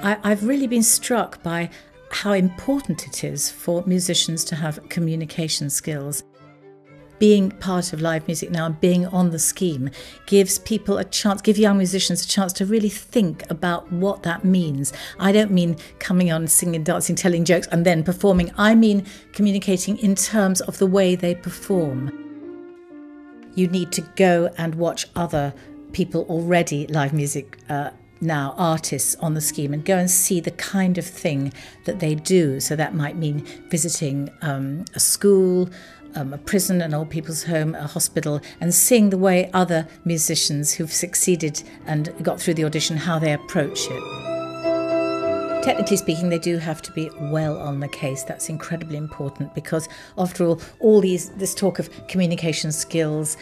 I've really been struck by how important it is for musicians to have communication skills. Being part of live music now and being on the scheme gives people a chance, give young musicians a chance to really think about what that means. I don't mean coming on, singing, dancing, telling jokes and then performing. I mean communicating in terms of the way they perform. You need to go and watch other people already live music now, artists on the scheme, and go and see the kind of thing that they do. So that might mean visiting a school, a prison, an old people's home, a hospital, and seeing the way other musicians who've succeeded and got through the audition, how they approach it. Technically speaking, they do have to be well on the case. That's incredibly important because, after all this talk of communication skills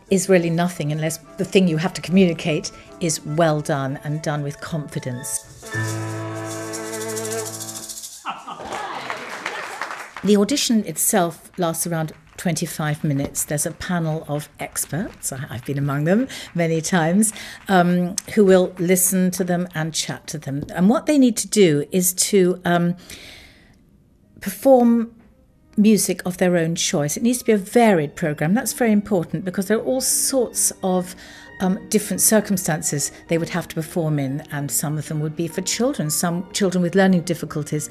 is really nothing unless the thing you have to communicate is well done and done with confidence. The audition itself lasts around 25 minutes. There's a panel of experts, I've been among them many times, who will listen to them and chat to them. And what they need to do is to perform music of their own choice. It needs to be a varied programme. That's very important because there are all sorts of different circumstances they would have to perform in, and some of them would be for children, some children with learning difficulties.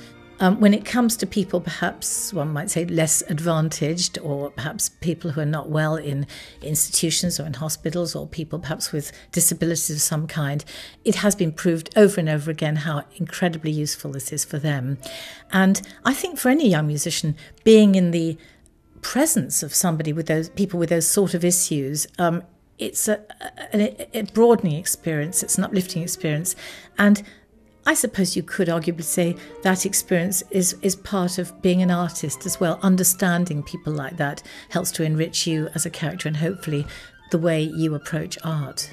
When it comes to people perhaps, one might say, less advantaged, or perhaps people who are not well in institutions or in hospitals, or people perhaps with disabilities of some kind, it has been proved over and over again how incredibly useful this is for them. And I think for any young musician, being in the presence of somebody with those people with those sort of issues, it's a broadening experience, it's an uplifting experience. And I suppose you could arguably say that experience is part of being an artist as well. Understanding people like that helps to enrich you as a character and hopefully the way you approach art.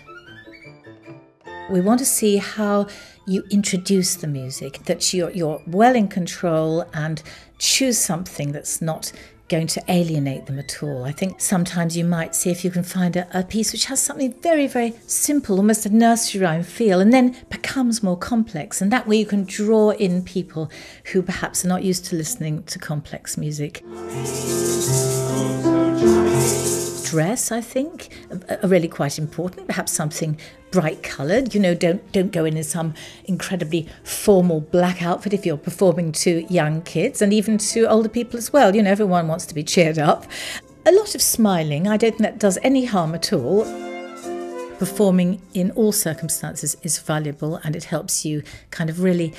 We want to see how you introduce the music, that you're well in control and choose something that's not going to alienate them at all. I think sometimes you might see if you can find a piece which has something very, very simple, almost a nursery rhyme feel, and then becomes more complex. And that way you can draw in people who perhaps are not used to listening to complex music. Dress, I think, are really quite important. Perhaps something bright coloured. Don't go in some incredibly formal black outfit if you're performing to young kids and even to older people as well. Everyone wants to be cheered up. A lot of smiling. I don't think that does any harm at all. Performing in all circumstances is valuable, and it helps you kind of really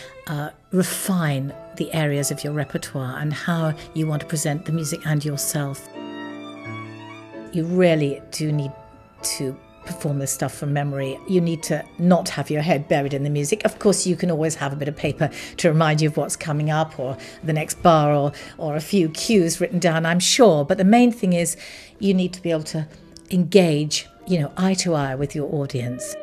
refine the areas of your repertoire and how you want to present the music and yourself. You really do need to perform this stuff from memory. You need to not have your head buried in the music. Of course, you can always have a bit of paper to remind you of what's coming up, or the next bar, or a few cues written down, I'm sure. But the main thing is you need to be able to engage, eye to eye with your audience.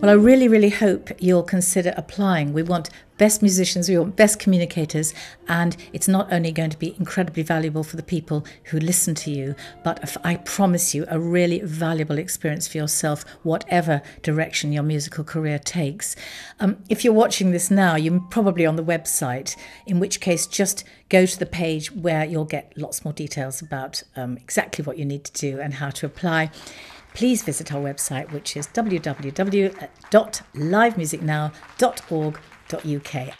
Well, I really, really hope you'll consider applying. We want best musicians, we want best communicators, and it's not only going to be incredibly valuable for the people who listen to you, but I promise you a really valuable experience for yourself, whatever direction your musical career takes. If you're watching this now, you're probably on the website, in which case just go to the page where you'll get lots more details about exactly what you need to do and how to apply. Please visit our website, which is www.livemusicnow.org.uk.